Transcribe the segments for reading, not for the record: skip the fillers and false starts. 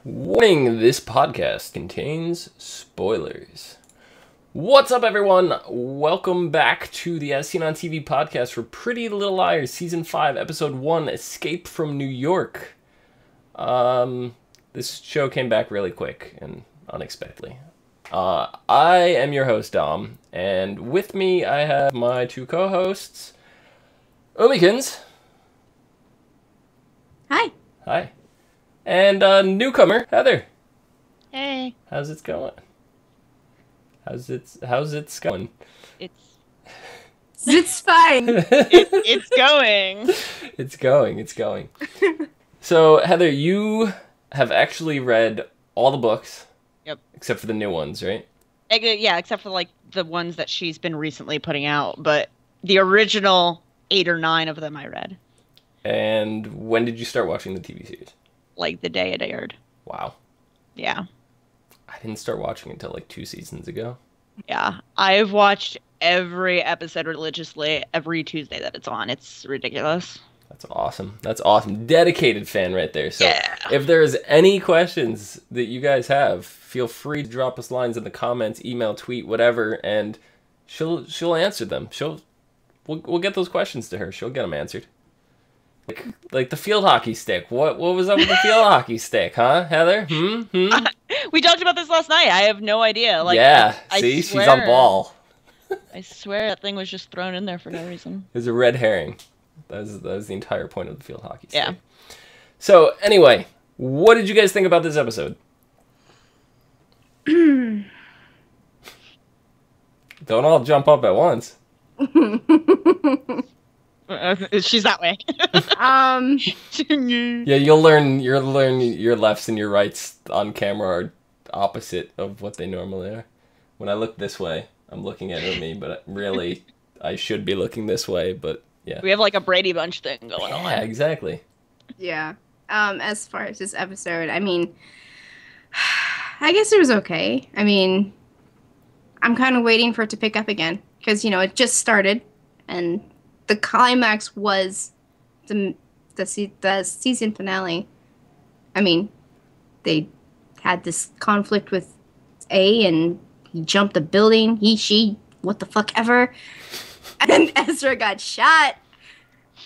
Warning, this podcast contains spoilers. What's up, everyone? Welcome back to the As Seen on TV podcast for Pretty Little Liars, Season 5, Episode 1, Escape from New York. This show came back really quick and unexpectedly. I am your host, Dom, and with me I have my two co-hosts, Omikins. Hi. Hi. And newcomer, Heather. Hey. How's it going? How's it going? It's fine. It's going. It's going. So, Heather, you have actually read all the books. Yep. Except for the new ones, right? Yeah, except for like the ones that she's been recently putting out, but the original 8 or 9 of them I read. And when did you start watching the TV series? Like the day it aired. Wow. Yeah. I didn't start watching until like 2 seasons ago. Yeah. I've watched every episode religiously every Tuesday that it's on. It's ridiculous. That's awesome. Dedicated fan right there. So yeah. If there's any questions that you guys have, feel free to drop us lines in the comments, email, tweet, whatever, and she'll answer them. We'll get those questions to her. She'll get them answered. Like the field hockey stick. What was up with the field hockey stick, huh, Heather? We talked about this last night. I have no idea. Like, yeah, I see, swear, she's on ball. I swear that thing was just thrown in there for no reason. It was a red herring. That was the entire point of the field hockey stick. Yeah. So, anyway, what did you guys think about this episode? Don't all jump up at once. She's that way. Yeah, you'll learn your lefts and your rights on camera are opposite of what they normally are. When I look this way, I'm looking at me, but really, I should be looking this way, but yeah. We have like a Brady Bunch thing going on. Yeah, exactly. Yeah. As far as this episode, I mean, I guess it was okay. I mean, I'm kind of waiting for it to pick up again because, you know, it just started and the climax was the season finale. I mean, they had this conflict with A and he jumped the building, she, what the fuck ever. And Ezra got shot.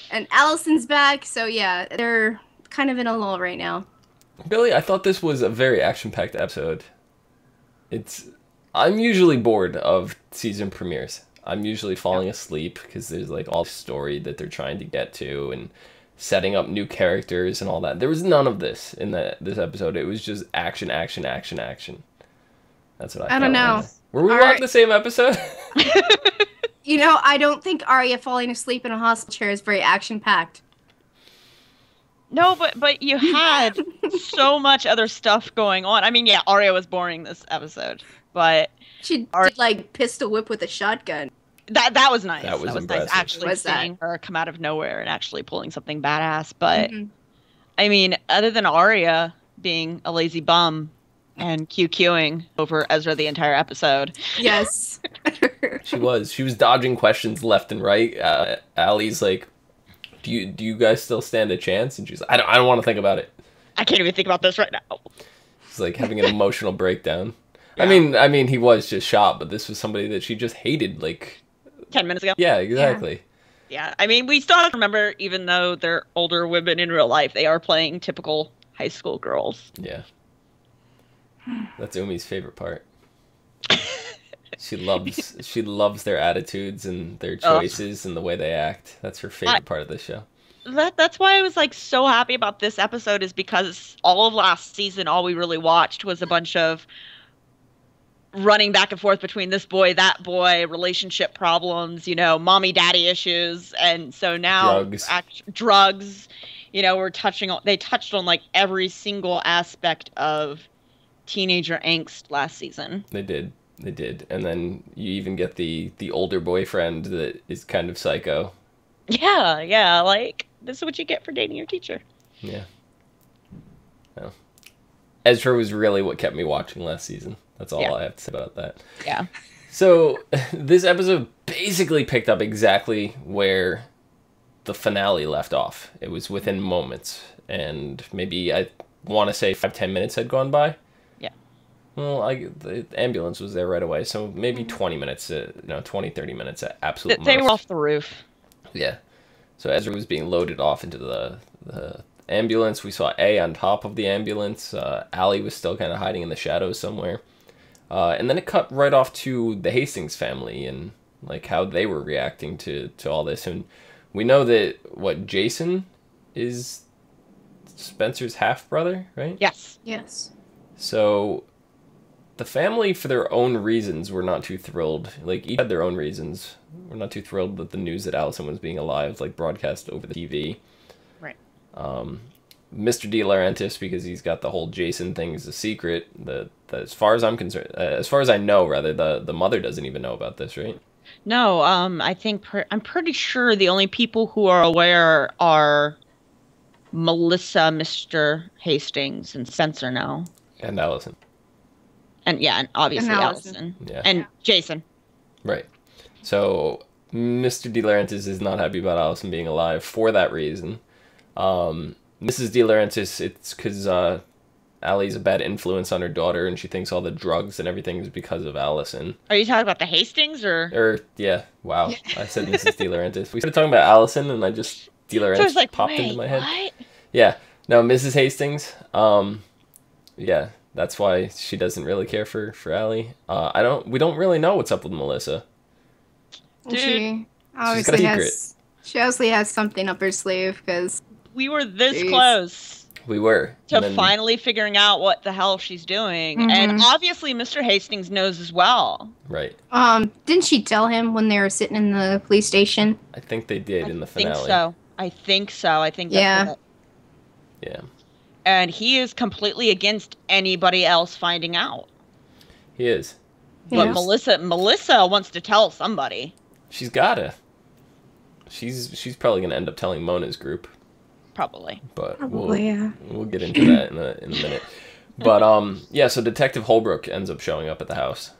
And Alison's back. So yeah, they're kind of in a lull right now. Billy, I thought this was a very action-packed episode. I'm usually bored of season premieres. I'm usually falling asleep because there's like all the story that they're trying to get to and setting up new characters and all that. There was none of this in this episode. It was just action. That's what I don't know. Were we watching the same episode? You know, I don't think Arya falling asleep in a hospital chair is very action-packed. No, but you had so much other stuff going on. I mean, yeah, Arya was boring this episode, but she did like pistol whip with a shotgun. That was nice. That was nice actually seeing her come out of nowhere and actually pulling something badass. But I mean, other than Arya being a lazy bum and QQing over Ezra the entire episode. Yes. She was dodging questions left and right. Allie's like, do you guys still stand a chance? And she's like, I don't want to think about it. I can't even think about this right now. She's like having an emotional breakdown. Yeah. I mean, he was just shot, but this was somebody that she just hated like 10 minutes ago. Yeah, exactly. Yeah, I mean, we still have to remember, even though they're older women in real life, they are playing typical high school girls. Yeah. That's Umi's favorite part. She loves their attitudes and their choices and the way they act. That's her favorite part of this show. That's why I was like so happy about this episode, is because all of last season, all we really watched was a bunch of running back and forth between this boy, that boy, relationship problems, you know, mommy daddy issues. And so now drugs, you know, they touched on like every single aspect of teenager angst last season. They did. And then you even get the older boyfriend that is kind of psycho. Yeah, like, this is what you get for dating your teacher. Yeah. Well, Ezra was really what kept me watching last season. That's all I have to say about that. Yeah. So, this episode basically picked up exactly where the finale left off. It was within moments. And maybe want to say 5-10 minutes had gone by. Yeah. Well, the ambulance was there right away, so maybe 20 minutes, 20-30 minutes at absolute most. They were off the roof. Yeah. So Ezra was being loaded off into the ambulance. We saw A on top of the ambulance. Allie was still kind of hiding in the shadows somewhere. And then it cut right off to the Hastings family and like how they were reacting to all this. And we know that, Jason is Spencer's half-brother, right? Yes. Yes. So the family, for their own reasons, were not too thrilled. Like, each had their own reasons. We're not too thrilled with the news that Alison was being alive, like, broadcast over the TV. Right. Mr. De Laurentiis, because he's got the whole Jason thing as a secret. That as far as I'm concerned, as far as I know, rather, the mother doesn't even know about this, right? No, I think I'm pretty sure the only people who are aware are Melissa, Mr. Hastings, and Spencer now. And Alison. And obviously And Alison. Yeah. And Jason. Right. So Mr. De Laurentiis is not happy about Alison being alive for that reason. Mrs. De Laurentiis, it's because Allie's a bad influence on her daughter, and she thinks all the drugs and everything is because of Alison. Are you talking about the Hastings or? Yeah, wow. I said Mrs. De Laurentiis. We started talking about Alison, and I just De Laurentiis popped into my head. What? Yeah. No, Mrs. Hastings. Yeah, that's why she doesn't really care for Allie. We don't really know what's up with Melissa. Dude, She She's got a secret. She obviously has something up her sleeve because we were this Jeez. close We were. to finally figuring out what the hell she's doing. And obviously Mr. Hastings knows as well. Right. didn't she tell him when they were sitting in the police station? I think they did in the finale. I think so. I think that's what Yeah. and he is completely against anybody else finding out. He is. But Yes. Melissa wants to tell somebody. She's gotta. She's probably gonna end up telling Mona's group, Probably. but Probably, we'll get into that in a minute. But yeah, so Detective Holbrook ends up showing up at the house.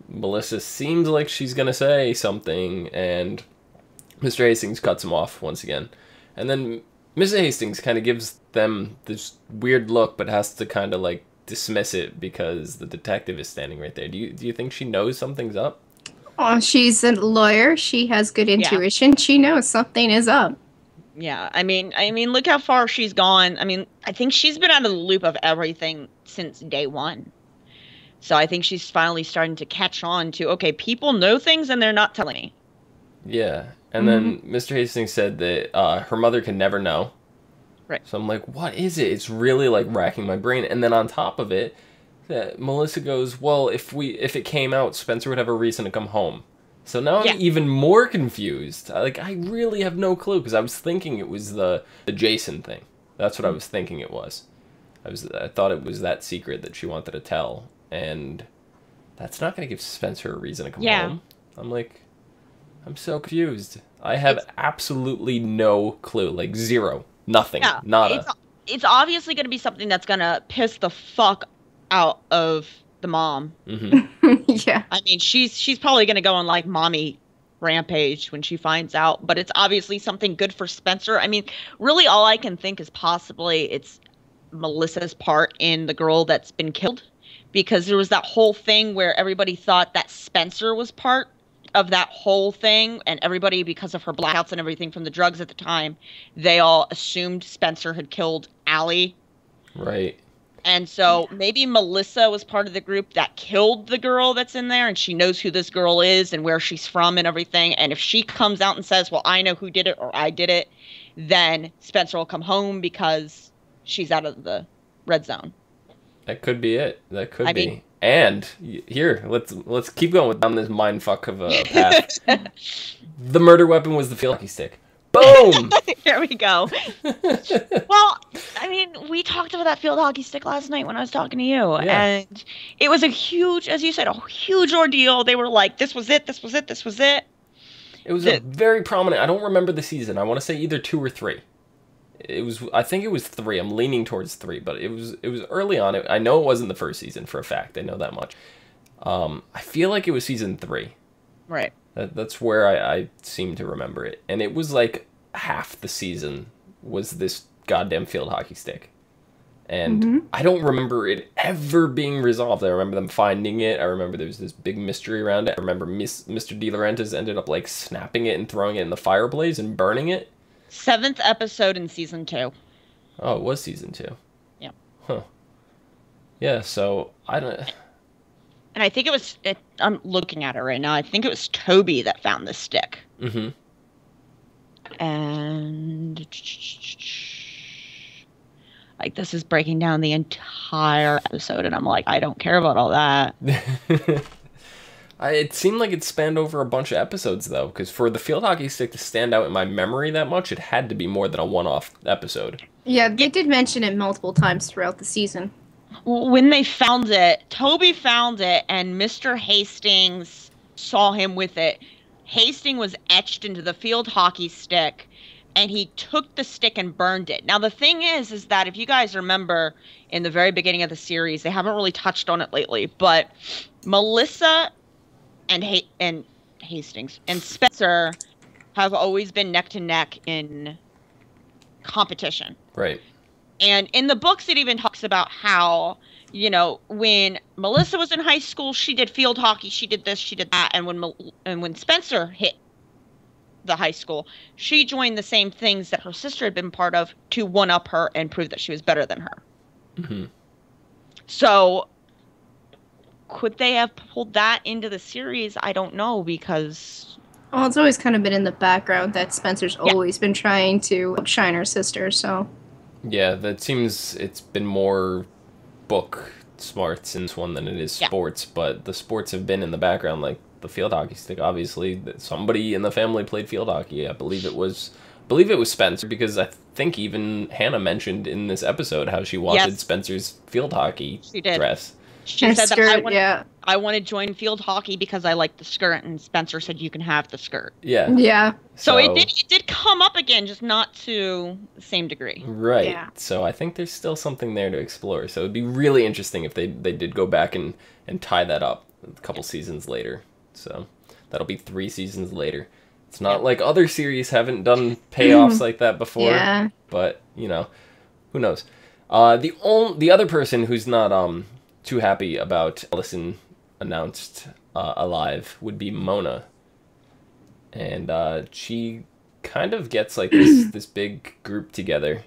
Melissa seems like she's gonna say something, and Mr. Hastings cuts him off once again, and then Mrs. Hastings kind of gives them this weird look, but has to kind of like dismiss it because the detective is standing right there. Do you think she knows something's up? Oh, she's a lawyer. She has good intuition. She knows something is up. Yeah, I mean, look how far she's gone. I mean, I think she's been out of the loop of everything since day one. So I think she's finally starting to catch on to, okay, people know things and they're not telling me. Yeah, and then Mr. Hastings said that her mother can never know. Right. So I'm like, what is it? It's really like racking my brain. And then on top of it, Melissa goes, well, if it came out, Spencer would have a reason to come home. So now I'm even more confused. Like, I really have no clue, because I was thinking it was the Jason thing. That's what I was thinking it was. I thought it was that secret that she wanted to tell, and that's not going to give Spencer a reason to come home. I'm like, I'm so confused. I have absolutely no clue. Like, zero. Nothing. Yeah, Nada. It's obviously going to be something that's going to piss the fuck out of the mom. Yeah. I mean, she's probably going to go on like mommy rampage when she finds out, but it's obviously something good for Spencer. I mean, really all I can think is possibly it's Melissa's part in the girl that's been killed, because there was that whole thing where everybody thought that Spencer was part of that whole thing, and everybody, because of her blackouts and everything from the drugs at the time, they all assumed Spencer had killed Allie. Right. And so maybe Melissa was part of the group that killed the girl that's in there, and she knows who this girl is and where she's from and everything. And if she comes out and says, well, I know who did it or I did it, then Spencer will come home because she's out of the red zone. That could be it. That could be. And here, let's keep going down this mindfuck of a path. The murder weapon was the field hockey stick. Boom! There we go. Well, I mean, we talked about that field hockey stick last night when I was talking to you. Yeah. And it was a huge, as you said, a huge ordeal. They were like, this was it, this was it, this was it. It was a very prominent, I don't remember the season. I want to say either 2 or 3. I think it was 3. I'm leaning towards 3, but it was early on. I know it wasn't the first season for a fact. I know that much. I feel like it was season 3. Right. That's where I seem to remember it. And it was like half the season was this goddamn field hockey stick. And I don't remember it ever being resolved. I remember them finding it. I remember there was this big mystery around it. I remember Mr. De Laurentiis ended up like snapping it and throwing it in the fireplace and burning it. 7th episode in season 2. Oh, it was season 2. Yeah. Huh. Yeah, so I don't... And I think it was... I'm looking at it right now. I think it was Toby that found the stick. Mm-hmm. And... Like, this is breaking down the entire episode, and I'm like, I don't care about all that. It seemed like it spanned over a bunch of episodes, though, because for the field hockey stick to stand out in my memory that much, it had to be more than a one-off episode. Yeah, they did mention it multiple times throughout the season. When they found it, Toby found it, and Mr. Hastings saw him with it. Hastings was etched into the field hockey stick, and he took the stick and burned it. Now, the thing is that if you guys remember in the very beginning of the series, they haven't really touched on it lately, but Melissa and Hastings and Spencer have always been neck to neck in competition. Right. And in the books, it even talks about how, you know, when Melissa was in high school, she did field hockey, she did this, she did that, and when Spencer hit the high school, she joined the same things that her sister had been part of to one-up her and prove that she was better than her. Mm-hmm. So, could they have pulled that into the series? I don't know, because... Well, it's always kind of been in the background that Spencer's always been trying to outshine her sister, so... Yeah, that seems it's been more book smarts in this one than it is sports, but the sports have been in the background, like the field hockey stick, obviously. Somebody in the family played field hockey. I believe it was Spencer, because I think even Hannah mentioned in this episode how she wanted Spencer's field hockey dress. She said skirt, that I want to join field hockey because I like the skirt, and Spencer said you can have the skirt. Yeah. Yeah. So it did come up again, just not to the same degree. Right. Yeah. So I think there's still something there to explore. So it'd be really interesting if they did go back and tie that up a couple seasons later. So that'll be 3 seasons later. It's not like other series haven't done payoffs like that before. Yeah. But, you know, who knows? The other person who's not too happy about Alison announced alive would be Mona. And she kind of gets like this big group together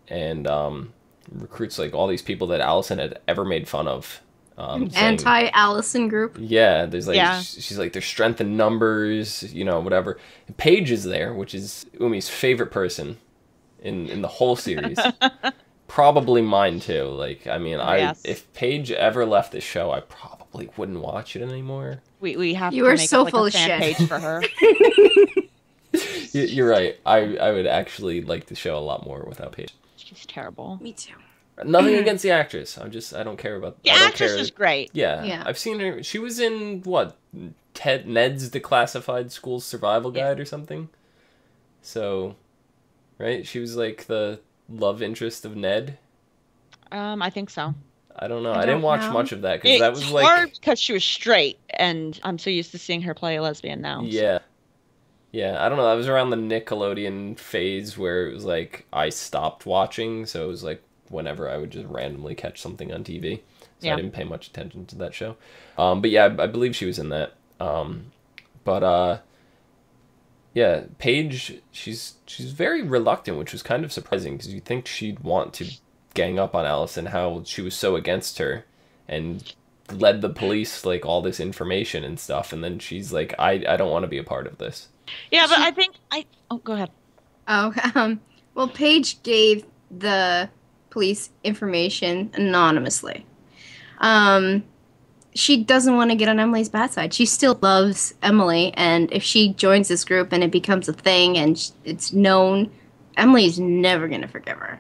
and recruits like all these people that Alison had ever made fun of. Anti-Alison group. Yeah, there's like she's like there's strength in numbers, you know, whatever. And Paige is there, which is Umi's favorite person in the whole series. Probably mine too. Like, I mean, if Paige ever left the show, I probably wouldn't watch it anymore. We have you to are make so like full a of fan shit. page for her. You're right. I would actually like the show a lot more without Paige. She's terrible. Me too. Nothing against the actress. I don't care about the actress is great. Yeah, I've seen her. She was in what Ned's Declassified School Survival Guide or something. So, right? She was like the love interest of Ned. I think so. I don't know. I didn't watch much of that because that was like hard because she was straight, and I'm so used to seeing her play a lesbian now. Yeah. Yeah, I don't know. That was around the Nickelodeon phase where it was like I stopped watching, so it was like whenever I would just randomly catch something on TV. So I didn't pay much attention to that show. But yeah, I believe she was in that. Yeah, Paige, she's very reluctant, which was kind of surprising because you'd think she'd want to gang up on Alison, how she was so against her and led the police like all this information and stuff, and then she's like, I don't want to be a part of this. Yeah, but I think go ahead. Oh, well, Paige gave the police information anonymously. She doesn't want to get on Emily's bad side. She still loves Emily, and if she joins this group and it becomes a thing and it's known, Emily's never going to forgive her.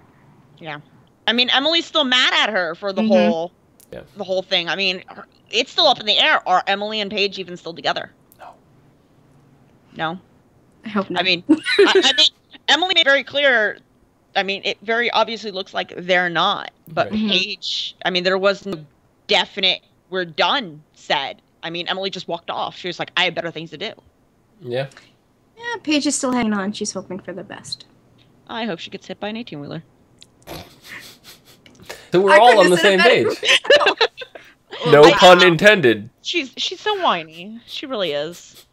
Yeah. I mean, Emily's still mad at her for the whole thing. I mean, it's still up in the air. Are Emily and Paige even still together? No? I hope not. I mean, I mean, Emily made very clear. I mean, it very obviously looks like they're not. But Paige, I mean, there was no definite, we're done, said. I mean, Emily just walked off. She was like, I have better things to do. Yeah. Yeah, Paige is still hanging on. She's hoping for the best. I hope she gets hit by an 18-wheeler. So we're all on the same page. No pun intended. She's so whiny. She really is.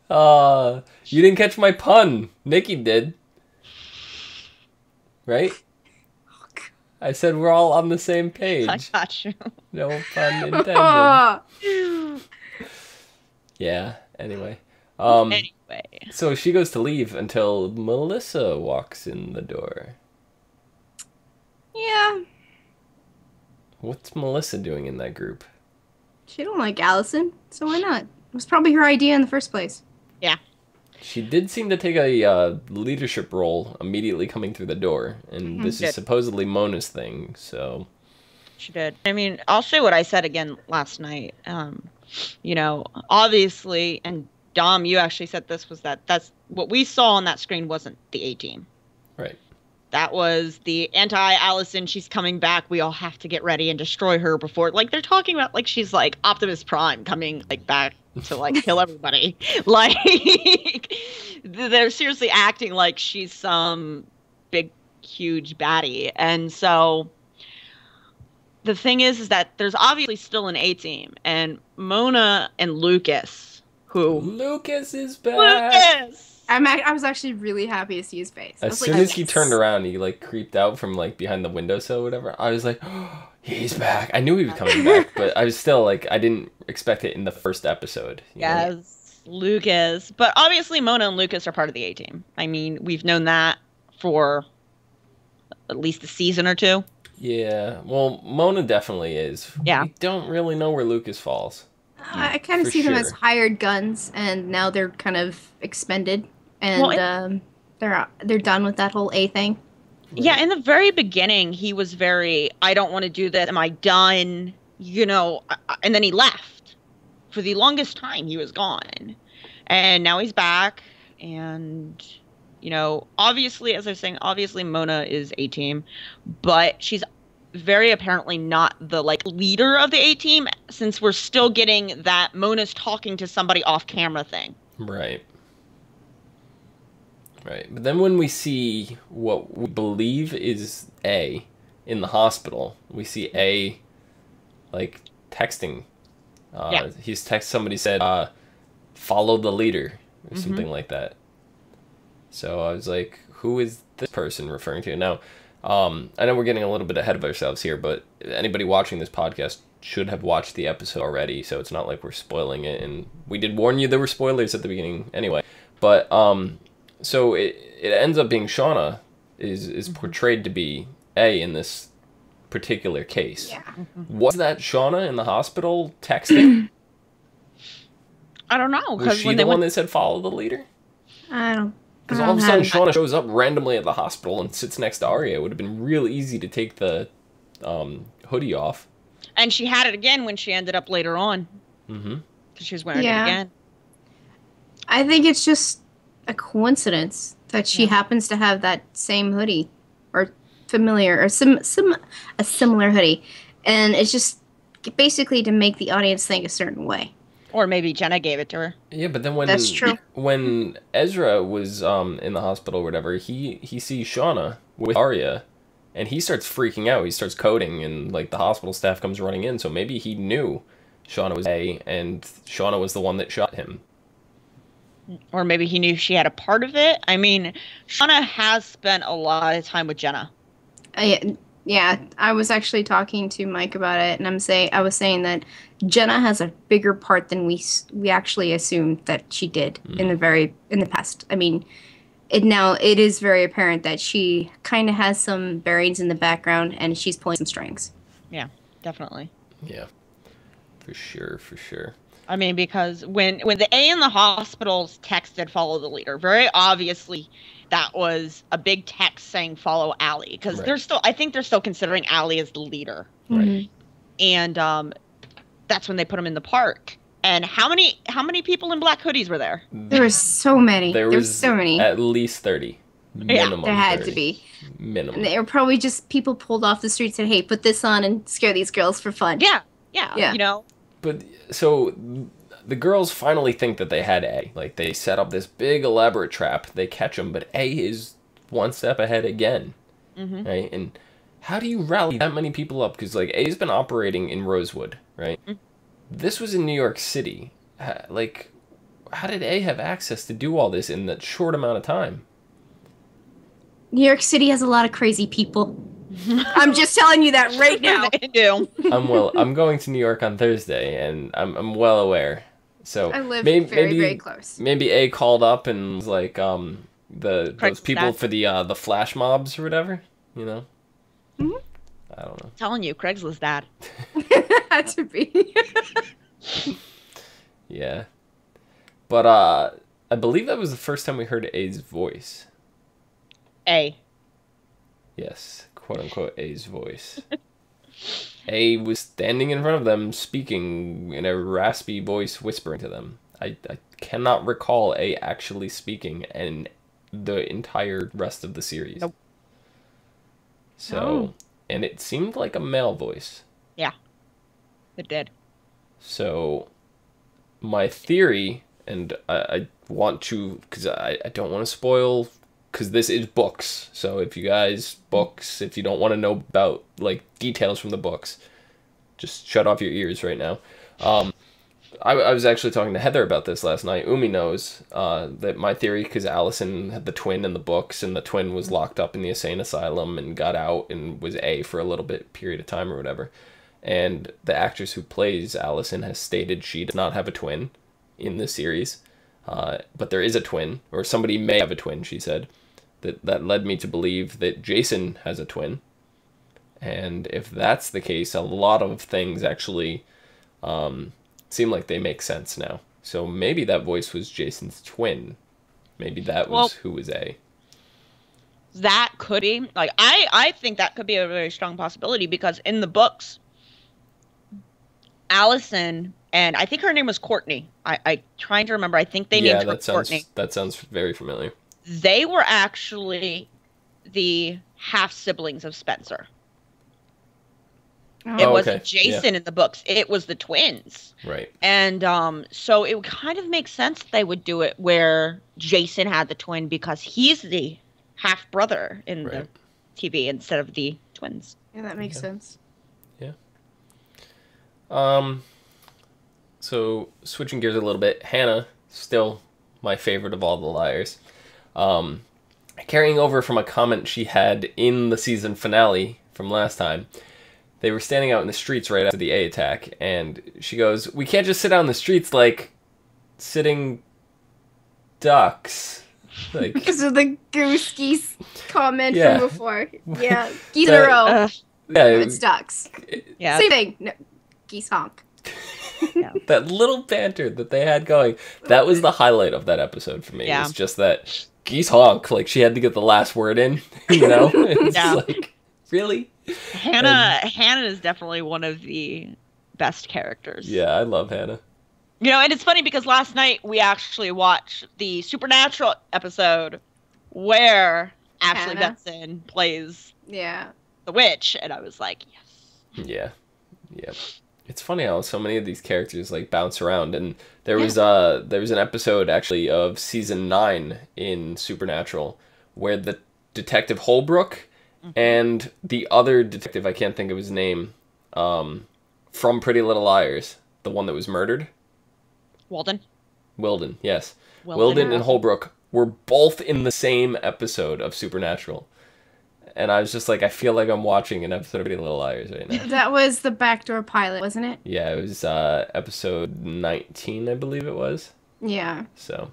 You didn't catch my pun. Nikki did. Right? I said we're all on the same page. I got you. No pun intended. Yeah, anyway. So she goes to leave until Melissa walks in the door. Yeah. What's Melissa doing in that group? She don't like Alison, so why not? It was probably her idea in the first place. Yeah. She did seem to take a leadership role immediately coming through the door, and this is supposedly Mona's thing, so... She did. I mean, I'll say what I said again last night. You know, obviously, and Dom, you actually said this, was that's what we saw on that screen wasn't the A-team. Right. That was the anti-Alison, she's coming back, we all have to get ready and destroy her before... Like, they're talking about, like, she's, like, Optimus Prime coming, like, back to, like, kill everybody. Like, they're seriously acting like she's some big, huge baddie. And so... The thing is that there's obviously still an A-team, and Mona and Lucas, who... Lucas is back! Lucas! I was actually really happy to see his face. As soon as he turned around, he, like, creeped out from, like, behind the windowsill or whatever. I was like, oh, he's back. I knew he was coming back, but I was still, like, I didn't expect it in the first episode. Yes, Lucas. But obviously Mona and Lucas are part of the A-team. I mean, we've known that for at least a season or two. Yeah, well, Mona definitely is. Yeah. We don't really know where Lucas falls. I kind of see them as hired guns, and now they're kind of expended, and they're done with that whole A thing. Yeah, in the very beginning, he was very, I don't want to do this, am I done? You know, and then he left. For the longest time, he was gone. And now he's back, and... You know, obviously, as I was saying, obviously Mona is A-team, but she's very apparently not the, like, leader of the A-team, since we're still getting that Mona's talking to somebody off camera thing. Right. Right. But then when we see what we believe is A in the hospital, we see A, like, texting. Somebody said, follow the leader, or something like that. So I was like, who is this person referring to? Now, I know we're getting a little bit ahead of ourselves here, but anybody watching this podcast should have watched the episode already, so it's not like we're spoiling it. And we did warn you there were spoilers at the beginning anyway. But, so it ends up being Shauna is portrayed to be A in this particular case. Yeah. Was that Shauna in the hospital texting? I don't know. Was she the one that said follow the leader? I don't. Because all of a sudden, Shauna shows up randomly at the hospital and sits next to Arya. It would have been real easy to take the hoodie off. And she had it again when she ended up later on. Mm-hmm. Because she was wearing it again. I think it's just a coincidence that she happens to have that same hoodie. Or familiar, or a similar hoodie. And it's just basically to make the audience think a certain way. Or maybe Jenna gave it to her. Yeah, but then when That's true. When Ezra was in the hospital or whatever, he sees Shauna with Arya, and he starts freaking out. He starts coding, and like the hospital staff comes running in. So maybe he knew Shauna was A, and Shauna was the one that shot him. Or maybe he knew she had a part of it. I mean, Shauna has spent a lot of time with Jenna. Yeah, I was actually talking to Mike about it, and I was saying that Jenna has a bigger part than we actually assumed that she did in the past. I mean, it is very apparent that she kind of has some bearings in the background, and she's pulling some strings. Yeah, definitely. Yeah, for sure. I mean, because when the A in the hospitals texted follow the leader, very obviously that was a big text saying follow Allie, because I think they're still considering Allie as the leader. Right. And that's when they put him in the park. And how many people in black hoodies were there? There were so many. There was so many. At least 30. Minimum. There had 30. to be. Minimum. And they were probably just people pulled off the street and said, hey, put this on and scare these girls for fun. Yeah. You know. But so the girls finally think that they had A. Like, they set up this big elaborate trap. They catch them, but A is one step ahead again. Mm-hmm. Right? And how do you rally that many people up? Because, like, A's been operating in Rosewood, right? Mm-hmm. This was in New York City. Like, how did A have access to do all this in that short amount of time? New York City has a lot of crazy people. I'm just telling you that right now. They do. I'm going to New York on Thursday, and I'm well aware. So I live very close. Maybe A called up and was like, those people for the flash mobs or whatever, you know? Mm-hmm. I don't know. I'm telling you, Craigslist dad. Had to be. Yeah. But I believe that was the first time we heard A's voice. A. Yes, quote unquote A's voice. A was standing in front of them, speaking in a raspy voice, whispering to them. I cannot recall A actually speaking in the entire rest of the series. Nope. So, and it seemed like a male voice. Yeah, it did. So, my theory, and I want to, because I don't want to spoil, because this is books. So if you guys, if you don't want to know about, like, details from the books, just shut off your ears right now. I was actually talking to Heather about this last night. Umi knows that my theory, because Alison had the twin in the books, and the twin was locked up in the insane asylum and got out and was A for a little period of time or whatever. And the actress who plays Alison has stated she does not have a twin in the series. But there is a twin, or somebody may have a twin, she said. That led me to believe that Jason has a twin. And if that's the case, a lot of things actually seem like they make sense now. So maybe that voice was Jason's twin. Maybe that was who was A. That could be. Like, I think that could be a very strong possibility, because in the books, Alison, and I think her name was Courtney. I trying to remember. I think they named her Courtney. That sounds very familiar. They were actually the half siblings of Spencer. It wasn't Jason in the books. It was the twins. Right. And so it would kind of make sense that they would do it where Jason had the twin, because he's the half brother in the TV instead of the twins. Yeah, that makes sense. Yeah. So switching gears a little bit, Hannah, still my favorite of all the liars. Carrying over from a comment she had in the season finale from last time. They were standing out in the streets right after the A attack, and she goes, "We can't just sit out in the streets like sitting ducks." Like, because of the geese comment from before. Yeah, geese in a row. Yeah, it's ducks. Yeah, same thing. No, geese honk. Yeah. That little banter that they had going, that was the highlight of that episode for me. Yeah. It was just that geese honk, like she had to get the last word in, you know? It's like, really? Hannah is definitely one of the best characters. Yeah, I love Hannah. You know, and it's funny because last night we actually watched the Supernatural episode where Ashley Benson plays the witch, and I was like, yes. Yeah. Yeah. It's funny how so many of these characters like bounce around, and there was an episode actually of season 9 in Supernatural where the detective Holbrook and the other detective, I can't think of his name, from Pretty Little Liars, the one that was murdered. Wilden, yes. Wilden and Holbrook were both in the same episode of Supernatural. And I was just like, I feel like I'm watching an episode of Pretty Little Liars right now. That was the backdoor pilot, wasn't it? Yeah, it was episode 19, I believe it was. Yeah. So,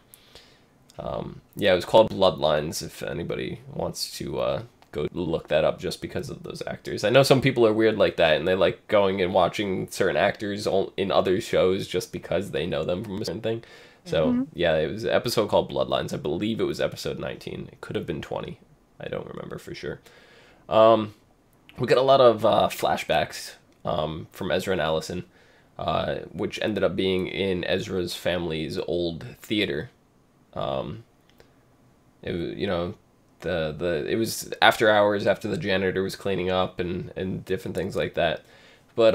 yeah, it was called Bloodlines, if anybody wants to go look that up just because of those actors. I know some people are weird like that, and they like going and watching certain actors in other shows just because they know them from a certain thing. So, yeah, it was an episode called Bloodlines. I believe it was episode 19. It could have been 20. I don't remember for sure. We got a lot of flashbacks from Ezra and Alison, which ended up being in Ezra's family's old theater. It was, you know, it was after hours after the janitor was cleaning up and different things like that. But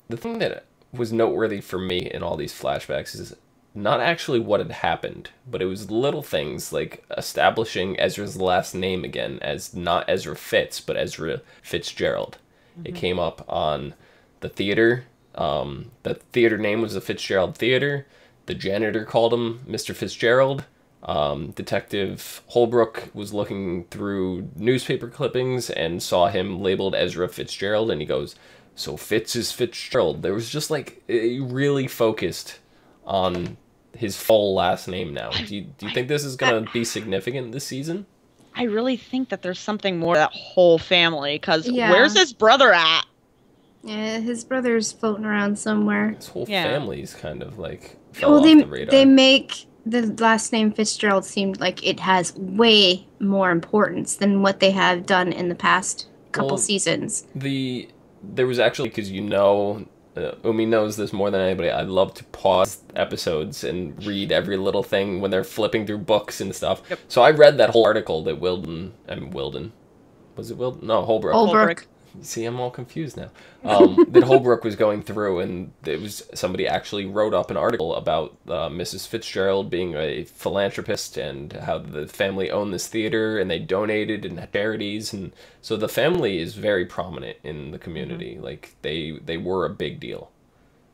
the thing that was noteworthy for me in all these flashbacks is not actually what had happened, but it was little things like establishing Ezra's last name again as not Ezra Fitz, but Ezra Fitzgerald. Mm-hmm. It came up on the theater. The theater name was the Fitzgerald Theater. The janitor called him Mr. Fitzgerald. Detective Holbrook was looking through newspaper clippings and saw him labeled Ezra Fitzgerald, and he goes, "So Fitz is Fitzgerald." There was just like really focused on his full last name now. Do you think this is going to be significant this season? I really think that there's something more to that whole family, because where's his brother at? Yeah, his brother's floating around somewhere. His whole family's kind of like fell off the radar. They make the last name Fitzgerald seemed like it has way more importance than what they have done in the past couple seasons. There was actually, because Umi knows this more than anybody, I love to pause episodes and read every little thing when they're flipping through books and stuff. Yep. So I read that whole article that Holbrook. See, I'm all confused now. That Holbrook was going through, and it was somebody actually wrote up an article about Mrs. Fitzgerald being a philanthropist and how the family owned this theater and they donated and had charities, and so the family is very prominent in the community. Mm-hmm. Like they were a big deal.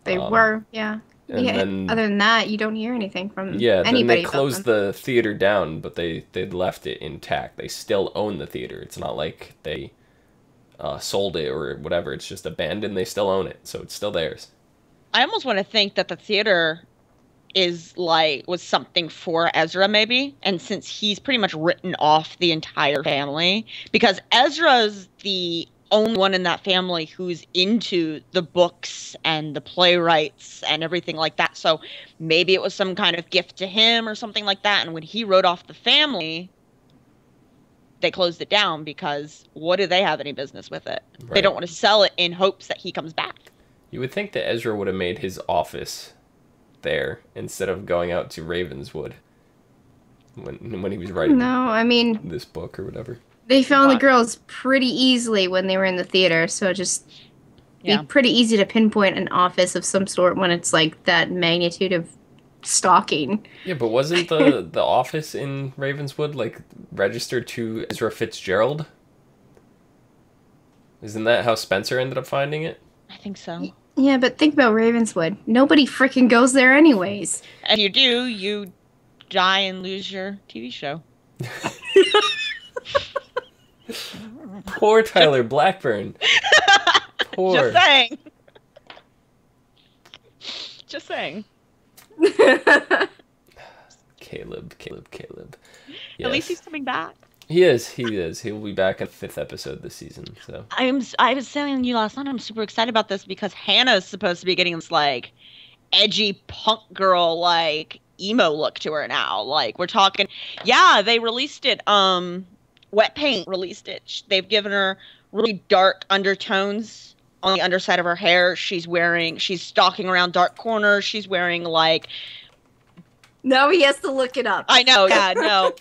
They were, yeah. And then, other than that, you don't hear anything from anybody. Then they closed the theater down, but they left it intact. They still own the theater. It's not like they sold it or whatever. It's just abandoned. They still own it, so it's still theirs. I almost want to think that the theater was something for Ezra, maybe, and since he's pretty much written off the entire family, because Ezra's the only one in that family who's into the books and the playwrights and everything like that, so maybe it was some kind of gift to him or something like that, and when he wrote off the family, they closed it down, because what do they have any business with it? Right. They don't want to sell it in hopes that he comes back. You would think that Ezra would have made his office there instead of going out to Ravenswood when he was writing this book or whatever. They found the girls pretty easily when they were in the theater, so just be pretty easy to pinpoint an office of some sort when it's like that magnitude of stalking. Yeah, but wasn't the office in Ravenswood like registered to Ezra Fitzgerald? Isn't that how Spencer ended up finding it? I think so. Yeah, but think about Ravenswood. Nobody freaking goes there anyways. And you do, you die and lose your TV show. Poor Tyler Blackburn. Poor. Just saying. Just saying. Caleb. Yes. At least he's coming back. He is. He'll be back in the 5th episode this season. So I was telling you last night, I'm super excited about this because Hannah's supposed to be getting this like edgy punk girl like emo look to her now. Like we're talking, they released it. Wet Paint released it. They've given her really dark undertones on the underside of her hair. She's stalking around dark corners. She's wearing like. Now he has to look it up. I know. Yeah. No.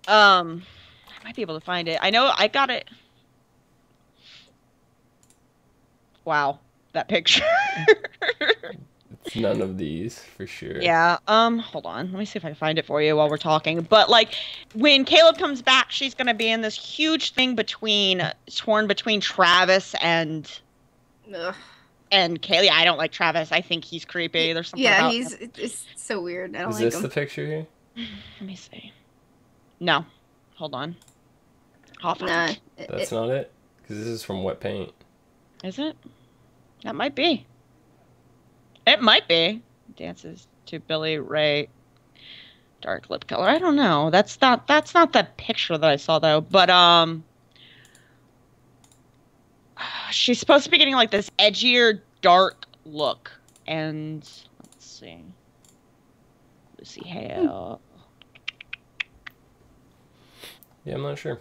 I might be able to find it. I know I got it. Wow, that picture. It's none of these for sure. Yeah. Hold on. Let me see if I can find it for you while we're talking. But like, when Caleb comes back, she's gonna be in this huge thing torn between Travis and Kaylee. I don't like Travis. I think he's creepy. There's something. Yeah, about it's so weird. I don't like him. Is this the picture here? Let me see. No. Hold on. Nah, that's not it? Because this is from Wet Paint. Is it? That might be. It might be. Dances to Billy Ray. Dark lip color. I don't know. That's not the picture that I saw though. But she's supposed to be getting like this edgier, dark look. And let's see. Lucy Hale. Yeah, I'm not sure.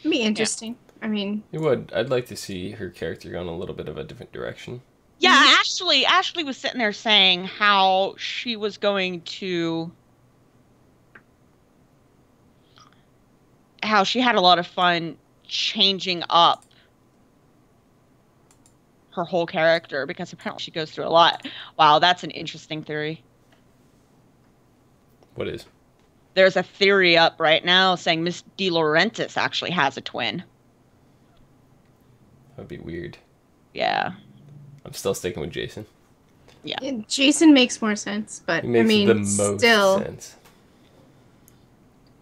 It'd be interesting. Yeah. I mean... It would. I'd like to see her character go in a little bit of a different direction. Yeah, Ashley was sitting there saying how she was going to... How she had a lot of fun changing up her whole character, because apparently she goes through a lot. Wow, that's an interesting theory. What is? There's a theory up right now saying Miss De Laurentiis actually has a twin. That'd be weird. Yeah. I'm still sticking with Jason. Yeah. Jason makes more sense, but He makes I mean, the most still. sense.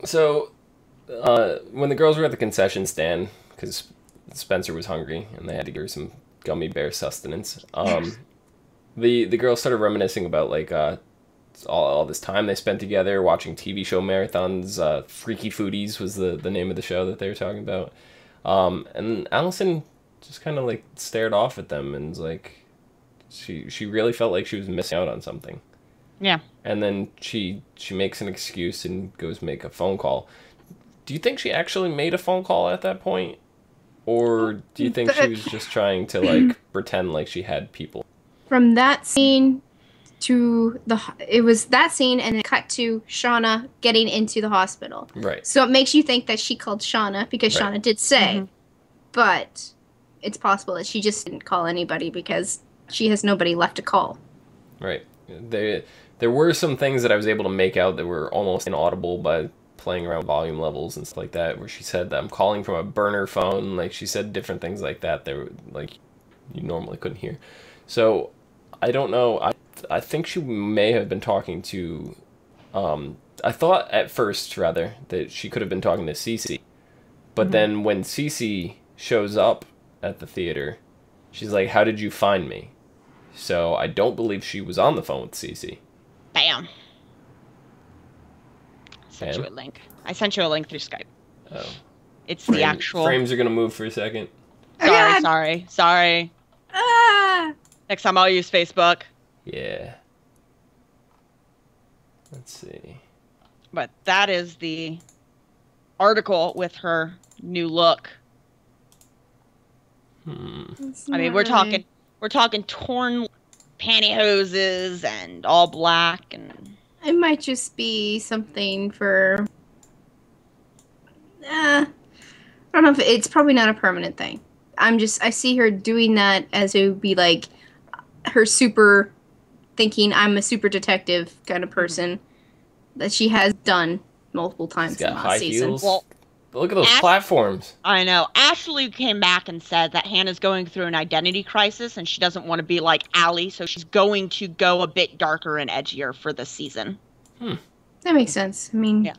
So, when the girls were at the concession stand, because Spencer was hungry and they had to give her some gummy bear sustenance, the girls started reminiscing about like all this time they spent together watching TV show marathons. Freaky Foodies was the name of the show that they were talking about. And Alison just kind of like stared off at them and was like, she really felt like she was missing out on something. Yeah. And then she makes an excuse and goes make a phone call. Do you think she actually made a phone call at that point? Or do you think she was just trying to like pretend like she had people? From that scene it was that scene and it cut to Shauna getting into the hospital. Right. So it makes you think that she called Shauna because Right. Shauna did say, but it's possible that she just didn't call anybody because she has nobody left to call. Right. There were some things that I was able to make out that were almost inaudible by playing around volume levels and stuff like that, where she said that I'm calling from a burner phone. Like, she said different things like that that were, like, you normally couldn't hear. So, I don't know. I think she may have been talking to... I thought at first, rather, that she could have been talking to Cece. But then when Cece shows up at the theater, she's like, how did you find me? So I don't believe she was on the phone with Cece. Bam. Sent you a link. I sent you a link through Skype. Oh. It's the actual... Frames are going to move for a second. Sorry. Ah! Next time I'll use Facebook. Yeah. Let's see. But that is the article with her new look. I mean, we're talking torn pantyhoses and all black, and It might just be something for... I don't know if it's probably not a permanent thing. I see her doing that as it would be like her super thinking I'm a super detective kind of person that she has done multiple times She's got in high season. heels. Well, look at those platforms. I know. Ashley came back and said that Hannah's going through an identity crisis and she doesn't want to be like Allie, so she's going to go a bit darker and edgier for this season. That makes sense. I mean, Yeah.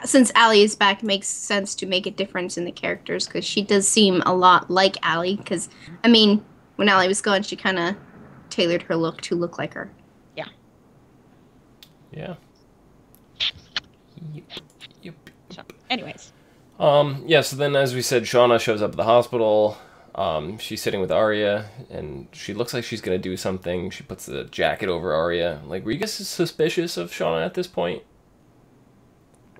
Since Allie is back, it makes sense to make a difference in the characters because she does seem a lot like Allie. Because, I mean, when Allie was gone, she kind of tailored her look to look like her. Yeah. Yeah. So, anyways. Yeah, so then as we said, Shauna shows up at the hospital. She's sitting with Arya, and she looks like she's going to do something. She puts the jacket over Arya. Like, were you guys suspicious of Shauna at this point?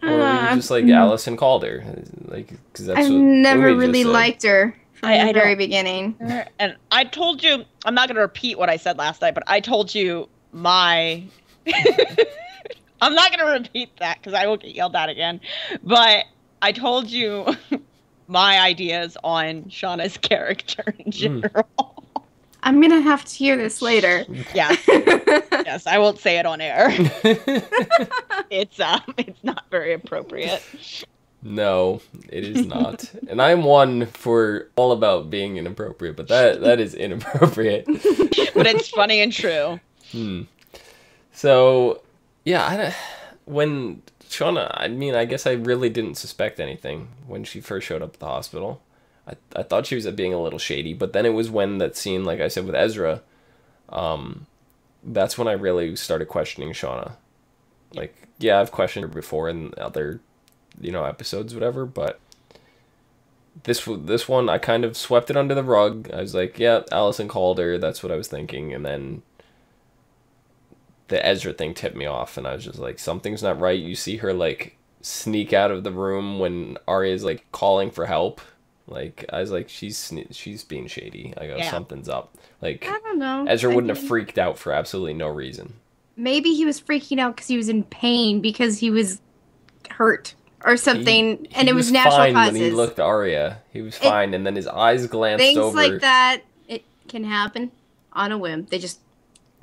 Or were you just like Alison called her? Like, cause that's I've what never Umi just really said. liked her from I the very don't- beginning. And I told you, I'm not going to repeat what I said last night, but I told you my... I'm not going to repeat that because I will get yelled at again. But I told you my ideas on Shauna's character in general. I'm going to have to hear this later. Yeah. Yes, I won't say it on air. It's not very appropriate. No, it is not. And I'm one for all about being inappropriate, but that is inappropriate. But it's funny and true. So, yeah, when Shauna, I mean, I guess I really didn't suspect anything when she first showed up at the hospital. I thought she was being a little shady, but then it was when that scene, like I said, with Ezra, that's when I really started questioning Shauna. Like, yeah, I've questioned her before in other, episodes, whatever, but this one, I kind of swept it under the rug. I was like, yeah, Alison called her, that's what I was thinking, and then the Ezra thing tipped me off, and I was just like, something's not right. You see her, like, sneak out of the room when Arya's, like, calling for help. Like, I was like, she's being shady. I go, something's up. Like, I don't know. Ezra wouldn't have freaked out for absolutely no reason. Maybe he was freaking out because he was in pain because he was hurt or something, and it was natural fine causes. When he looked at Arya, he was fine, and then his eyes glanced things over. Things like that. can happen on a whim. They just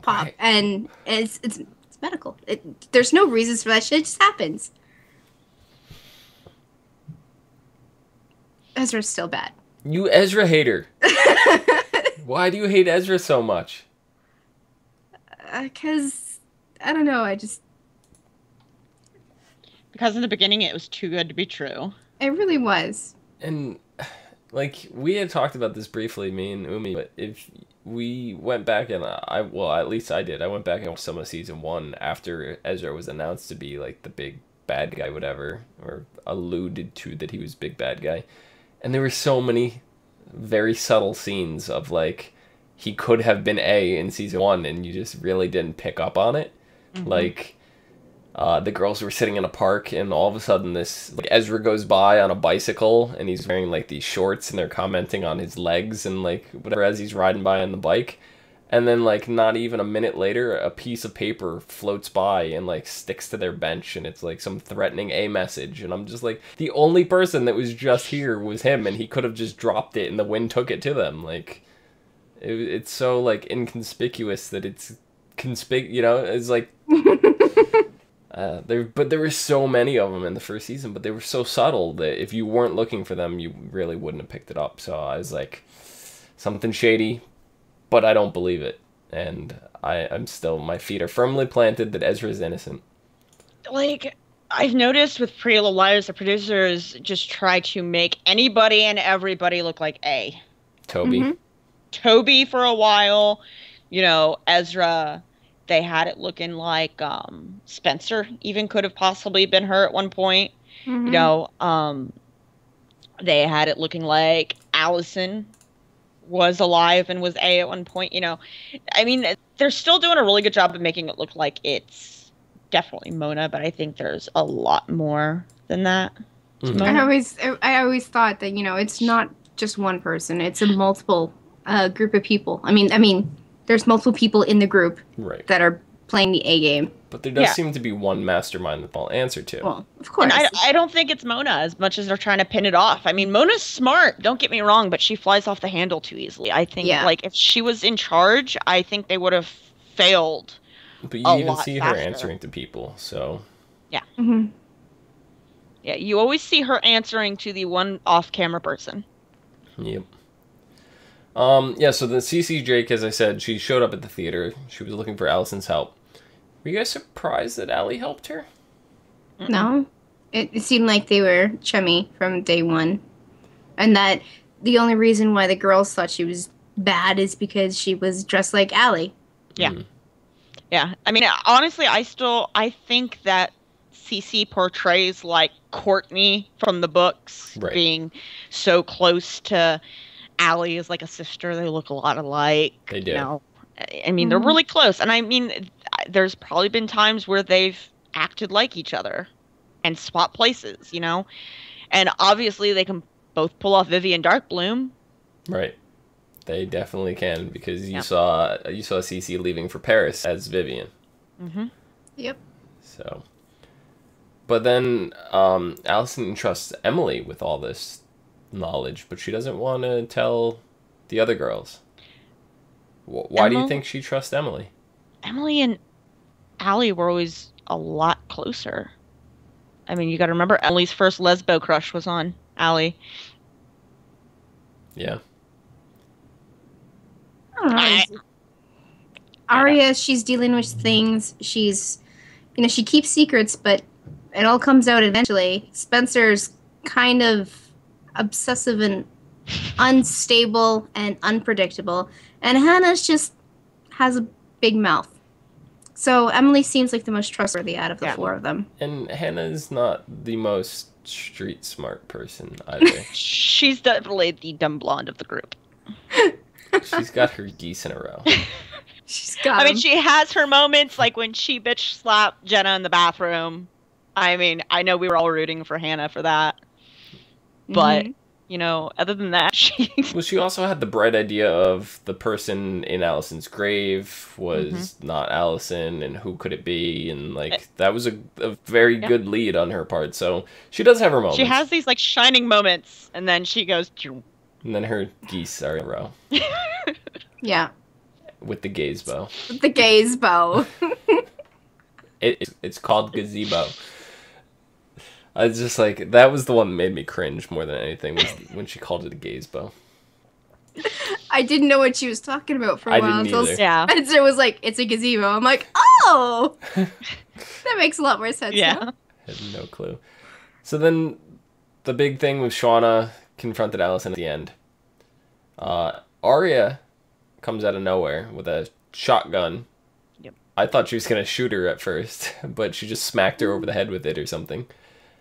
pop, Right. and it's medical. There's no reasons for that shit. It just happens. Ezra's still bad. You Ezra hater. Why do you hate Ezra so much? Because I don't know. Because in the beginning it was too good to be true. It really was. And like we had talked about this briefly, me and Umi, but if we went back and at least I did. I went back and watched some of season 1 after Ezra was announced to be like the big bad guy, whatever, or alluded to that he was big bad guy. And there were so many very subtle scenes of like he could have been A in season 1 and you just really didn't pick up on it. Mm-hmm. Like the girls were sitting in a park and all of a sudden this like Ezra goes by on a bicycle and he's wearing like these shorts and they're commenting on his legs and like whatever as he's riding by on the bike. And then like not even a minute later a piece of paper floats by and like sticks to their bench and it's like some threatening A message and I'm just like the only person that was just here was him and he could have just dropped it and the wind took it to them. Like it's so like inconspicuous that it's it's like there were so many of them in the first season, but they were so subtle that if you weren't looking for them, you really wouldn't have picked it up. So I was like, something shady, but I don't believe it. And I'm still, my feet are firmly planted that Ezra is innocent. Like, I've noticed with Pretty Little Liars, the producers just try to make anybody and everybody look like A. Toby. Mm-hmm. Toby for a while, Ezra. They had it looking like Spencer even could have possibly been her at one point. Mm-hmm. They had it looking like Alison was alive and was A at one point. I mean, they're still doing a really good job of making it look like it's definitely Mona, but I think there's a lot more than that. Mm-hmm. I always thought that it's not just one person; it's a multiple group of people. I mean. There's multiple people in the group that are playing the A game. But there does seem to be one mastermind that they'll answer to. Well, of course. And I don't think it's Mona as much as they're trying to pin it off. I mean, Mona's smart, don't get me wrong, but she flies off the handle too easily. I think, like, if she was in charge, I think they would have failed. But you even see her answering to people, so... Yeah. Mm-hmm. Yeah, you always see her answering to the one off-camera person. Yep. So the CC Drake, as I said, she showed up at the theater. She was looking for Alison's help. Were you guys surprised that Allie helped her? No. It seemed like they were chummy from day one. And that the only reason why the girls thought she was bad is because she was dressed like Allie. Yeah. Mm. Yeah. I mean, honestly, I think that CC portrays like Courtney from the books being so close to Allie is like a sister. They look a lot alike. They do. I mean, they're really close. And I mean, there's probably been times where they've acted like each other and swap places, And obviously they can both pull off Vivian Darkbloom. Right. They definitely can because you saw Cece leaving for Paris as Vivian. Mm-hmm. Yep. So. But then Alison trusts Emily with all this knowledge, but she doesn't want to tell the other girls. Why do you think she trusts Emily? Emily and Allie were always a lot closer. I mean, you got to remember Emily's first lesbo crush was on Allie. Yeah. Arya, she's dealing with things. She's, she keeps secrets, but it all comes out eventually. Spencer's kind of obsessive and unstable and unpredictable, and Hannah's just has a big mouth. So Emily seems like the most trustworthy out of the four of them. And Hannah's not the most street smart person either. She's definitely the dumb blonde of the group. She's got her geese in a row. She's got I mean, she has her moments, like when she bitch slapped Jenna in the bathroom. I mean, I know we were all rooting for Hannah for that. But, other than that, Well, she also had the bright idea of the person in Alison's grave was not Alison, and who could it be? And, that was a very good lead on her part. So she does have her moments. She has these, shining moments, and then she goes... And then her geese are in a row. Yeah. With the gaze bow. The gaze bow. It's called gazebo. I was just like, that was the one that made me cringe more than anything, was when she called it a gaze bow. I didn't know what she was talking about for a while until Spencer was like, it's a gazebo. I'm like, oh! That makes a lot more sense. Yeah. Now. I had no clue. So then the big thing with Shauna confronted Alison at the end. Arya comes out of nowhere with a shotgun. Yep. I thought she was going to shoot her at first, but she just smacked her over the head with it or something.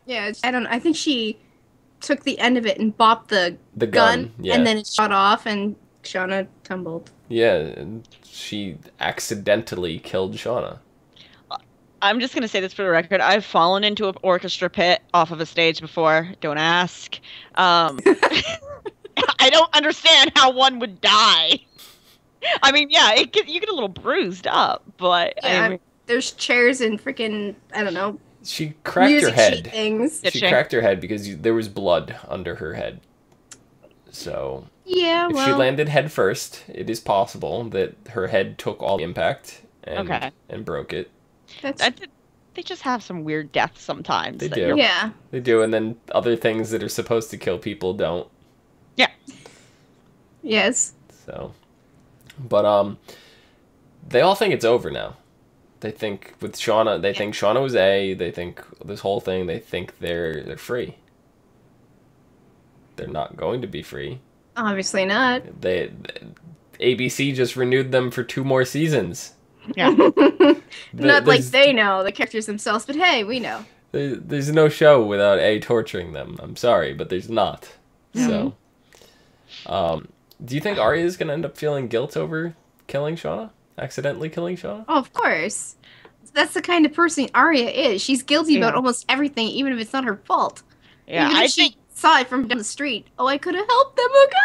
Yeah, I think she took the end of it and bopped the gun yeah. and then it shot off and Shauna tumbled. Yeah, and she accidentally killed Shauna. I'm just going to say this for the record. I've fallen into an orchestra pit off of a stage before. Don't ask. I don't understand how one would die. I mean, yeah, you get a little bruised up, but... Yeah, I mean, there's chairs and freaking, I don't know, she cracked her head. Things. She cracked her head because there was blood under her head. So... Yeah, if she landed head first, it is possible that her head took all the impact and broke it. They just have some weird deaths sometimes. They do. Yeah. They do, and then other things that are supposed to kill people don't. Yeah. Yes. So, but they all think it's over now. They think with Shauna, they think Shauna was A. They think this whole thing. They think they're free. They're not going to be free. Obviously not. ABC just renewed them for 2 more seasons. Yeah. Not like they know, the characters themselves, but hey, we know. There's no show without A torturing them. I'm sorry, but there's not. So, do you think Arya is going to end up feeling guilt over killing Shauna? Accidentally killing Shauna? Oh, of course. That's the kind of person Arya is. She's guilty about almost everything, even if it's not her fault. Yeah, even if she saw it from down the street. Oh, I could have helped them. Oh, God.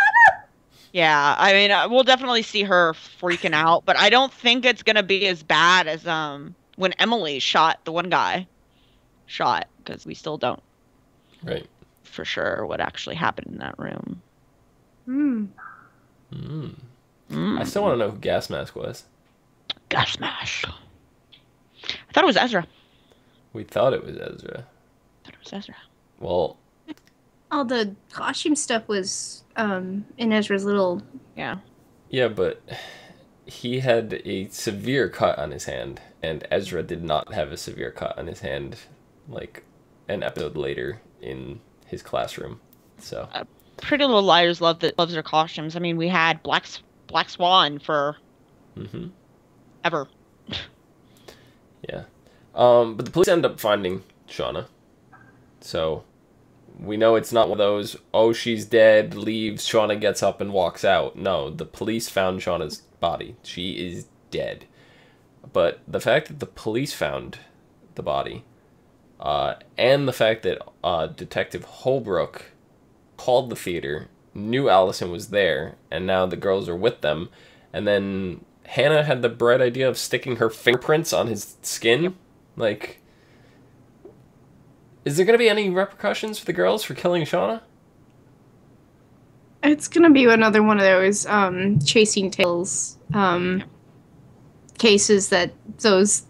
Yeah, I mean, we'll definitely see her freaking out, but I don't think it's going to be as bad as when Emily shot the one guy. Because we still don't for sure what actually happened in that room. I still want to know who Gas Mask was. Gas Mask. I thought it was Ezra. We thought it was Ezra. Well... all the costume stuff was in Ezra's little... Yeah, but he had a severe cut on his hand, and Ezra did not have a severe cut on his hand, like an episode later in his classroom. So Pretty Little Liars loves their costumes. I mean, we had Black Swan for ever. Yeah. But the police end up finding Shauna. So... we know it's not one of those, oh, she's dead, leaves, Shauna gets up and walks out. No, the police found Shauna's body. She is dead. But the fact that the police found the body, and the fact that Detective Holbrook called the theater, knew Alison was there, and now the girls are with them, and then Hanna had the bright idea of sticking her fingerprints on his skin. Like... is there going to be any repercussions for the girls for killing Shauna? It's going to be another one of those chasing tails cases that those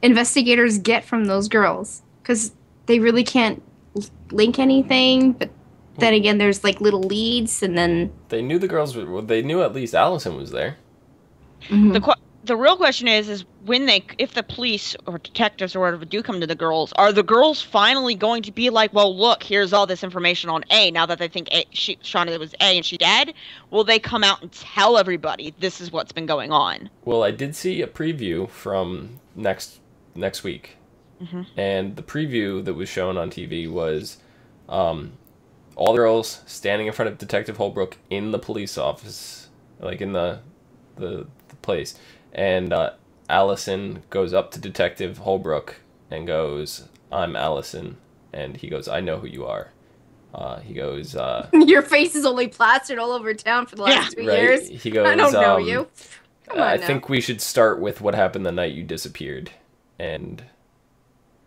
investigators get from those girls. Because they really can't link anything, but then again, there's like little leads, and then... they knew the girls, they knew at least Alison was there. The real question is if the police or detectives or whatever do come to the girls, are the girls finally going to be like, well, look, here's all this information on A, now that they think Shauna was A and she dead? Will they come out and tell everybody this is what's been going on? Well, I did see a preview from next week. And the preview that was shown on TV was all the girls standing in front of Detective Holbrook in the police office, like in the place. And Alison goes up to Detective Holbrook and goes, I'm Alison. And he goes, I know who you are. He goes... your face is only plastered all over town for the last 2 years. He goes, I don't know you. Come on I now. think we should start with what happened the night you disappeared. And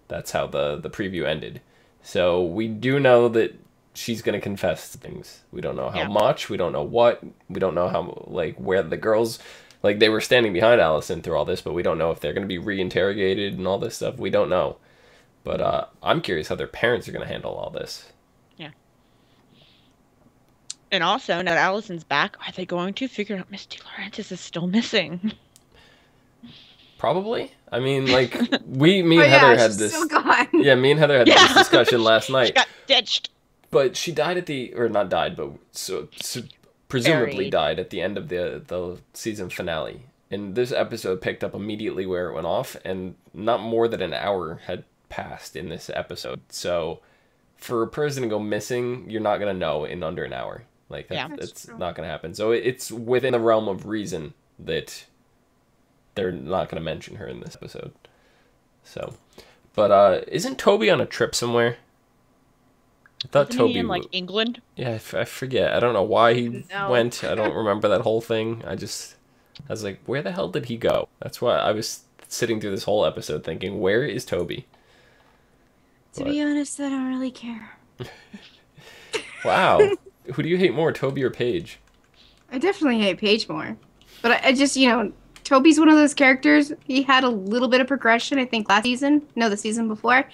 that's how the preview ended. So we do know that she's going to confess to things. We don't know how much. We don't know what. We don't know how, like, where the girls, like, they were standing behind Alison through all this, but we don't know if they're going to be reinterrogated and all this stuff. We don't know. But I'm curious how their parents are going to handle all this. Yeah. And also, now that Alison's back, are they going to figure out Miss DeLaurentis is still missing? Probably. I mean, like, me and Heather had this. Still gone. Yeah, me and Heather had this discussion last night. She got ditched. But she died or not died, but presumably died at the end of the season finale. And this episode picked up immediately where it went off, and not more than an hour had passed in this episode. So for a person to go missing, you're not going to know in under an hour. Like, that's not going to happen. So it's within the realm of reason that they're not going to mention her in this episode. So, but isn't Toby on a trip somewhere? I thought Isn't Toby he in, like, England? Yeah, I forget. I don't know why he went. I don't remember that whole thing. I was like, where the hell did he go? That's why I was sitting through this whole episode thinking, where is Toby? To be honest, I don't really care. Wow. Who do you hate more, Toby or Paige? I definitely hate Paige more. But I just, Toby's one of those characters. He had a little bit of progression, I think, last season. No, the season before.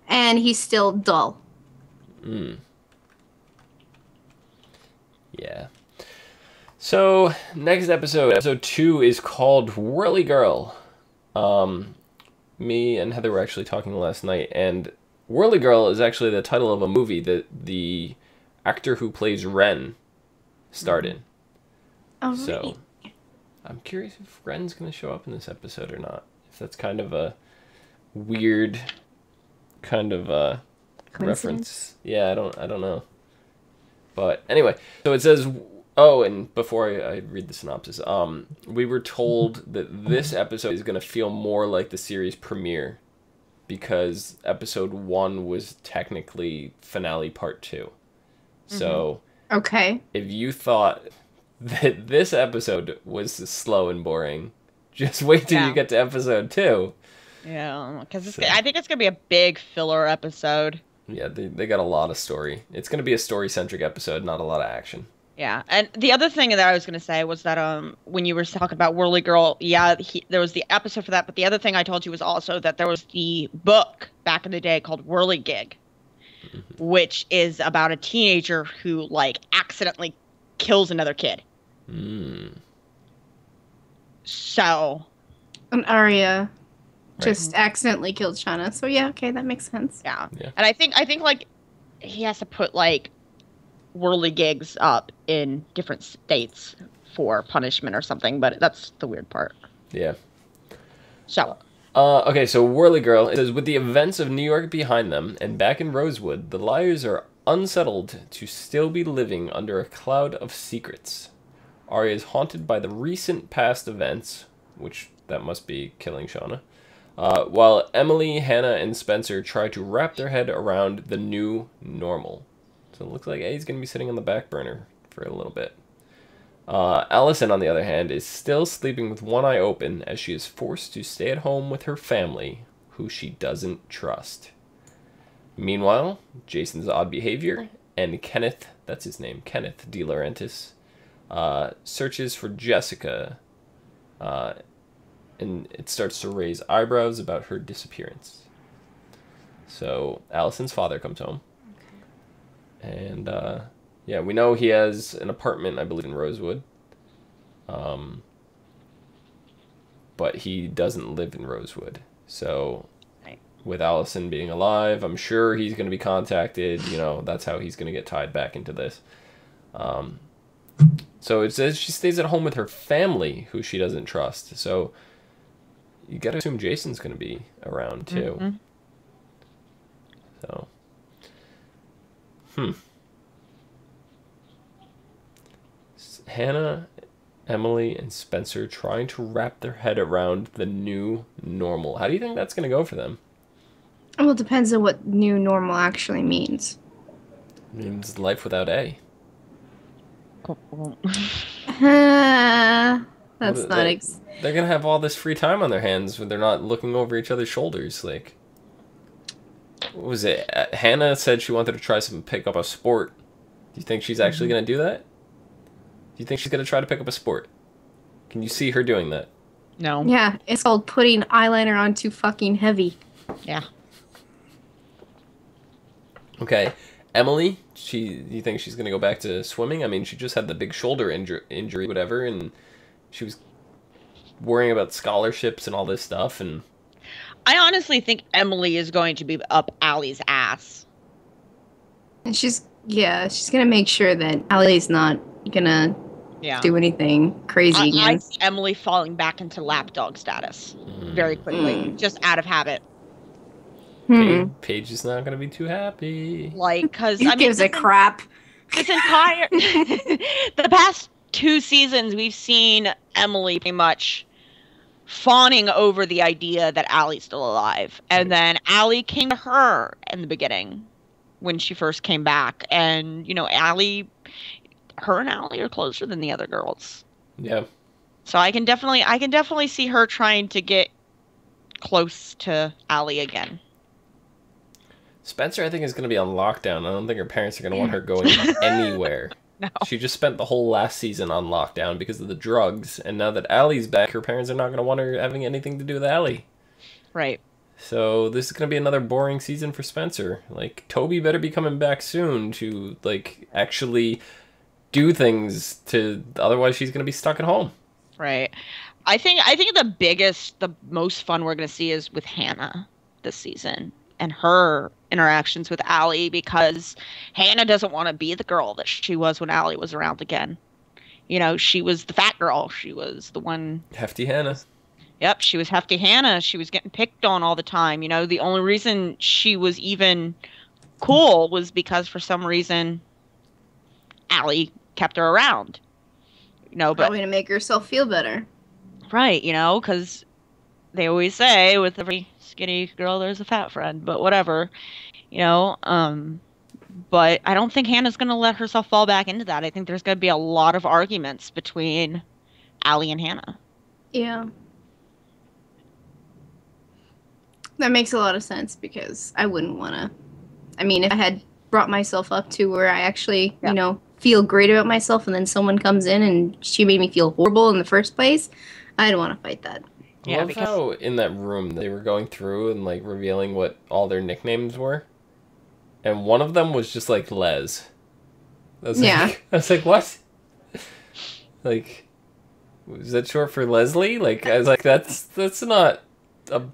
And he's still dull. Yeah. So, next episode 2 is called Whirly Girl. Me and Heather were actually talking last night, and Whirly Girl is actually the title of a movie that the actor who plays Ren starred in. Oh, so, really? I'm curious if Ren's going to show up in this episode or not. If that's kind of a weird kind of reference. Yeah, I don't know. But anyway, so it says, and before I read the synopsis, we were told that this episode is going to feel more like the series premiere because episode 1 was technically finale part 2. So, okay. If you thought that this episode was slow and boring, just wait till you get to episode 2. Yeah, because I think it's going to be a big filler episode. Yeah, they got a lot of story. It's going to be a story-centric episode, not a lot of action. Yeah, and the other thing that I was going to say was that when you were talking about Whirly Girl, there was the episode for that, but the other thing I told you was also that there was the book back in the day called Whirly Gig, which is about a teenager who, like, accidentally kills another kid. So... And Arya just accidentally killed Shauna. So yeah, okay, that makes sense. Yeah. And I think like he has to put like whirligigs up in different states for punishment or something, but that's the weird part. Yeah. So okay, so Whirly Girl, it says, with the events of New York behind them and back in Rosewood, the liars are unsettled to still be living under a cloud of secrets. Arya is haunted by the recent past events, which that must be killing Shauna, while Emily, Hanna, and Spencer try to wrap their head around the new normal. So it looks like A's going to be sitting on the back burner for a little bit. Alison, on the other hand, is still sleeping with one eye open as she is forced to stay at home with her family, who she doesn't trust. Meanwhile, Jason's odd behavior and Kenneth, that's his name, Kenneth DeLaurentis, searches for Jessica, and it starts to raise eyebrows about her disappearance. So Alison's father comes home. And, we know he has an apartment, I believe, in Rosewood. But he doesn't live in Rosewood. So with Alison being alive, I'm sure he's going to be contacted. That's how he's going to get tied back into this. So it says she stays at home with her family, who she doesn't trust. So you got to assume Jason's going to be around, too. So... Hanna, Emily, and Spencer trying to wrap their head around the new normal. How do you think that's going to go for them? Well, it depends on what new normal actually means. It means life without A. That's not... They're going to have all this free time on their hands when they're not looking over each other's shoulders. Like, what was it? Hannah said she wanted to try pick up a sport. Do you think she's actually going to do that? Do you think she's going to try to pick up a sport? Can you see her doing that? No. Yeah, it's called putting eyeliner on too fucking heavy. Yeah. Okay. Emily, you think she's going to go back to swimming? I mean, she just had the big shoulder injury, whatever, and she was worrying about scholarships and all this stuff. And I honestly think Emily is going to be up Allie's ass. And she's gonna make sure that Allie's not gonna do anything crazy again. I see Emily falling back into lapdog status very quickly, just out of habit. Paige is not going to be too happy. Like, because Who gives a crap? This entire the past 2 seasons, we've seen Emily pretty much fawning over the idea that Allie's still alive, and then Allie came to her in the beginning when she first came back, and her and Allie are closer than the other girls. Yeah. So I can definitely see her trying to get close to Allie again. Spencer, I think, is going to be on lockdown. I don't think her parents are going to want her going anywhere. No. She just spent the whole last season on lockdown because of the drugs, and now that Allie's back, her parents are not going to want her having anything to do with Allie. Right. So this is going to be another boring season for Spencer. Like, Toby better be coming back soon to, like, actually do things otherwise she's going to be stuck at home. Right. I think the most fun we're going to see is with Hannah this season and her interactions with Allie, because Hannah doesn't want to be the girl that she was when Allie was around again. She was the fat girl. She was the one. Hefty Hannah. Yep, she was Hefty Hannah. She was getting picked on all the time. The only reason she was even cool was because for some reason Allie kept her around. Probably to make herself feel better. Right, because they always say with every skinny girl there's a fat friend, but whatever. But I don't think Hannah's going to let herself fall back into that. I think there's going to be a lot of arguments between Allie and Hannah. Yeah. That makes a lot of sense, because I wouldn't want to. I mean, if I had brought myself up to where I actually, feel great about myself, and then someone comes in and she made me feel horrible in the first place, I don't want to fight that. I love how in that room they were going through and, like, revealing what all their nicknames were. And one of them was just, like, Les. I was like, what? Like, was that short for Leslie? Like, I was like, that's not a...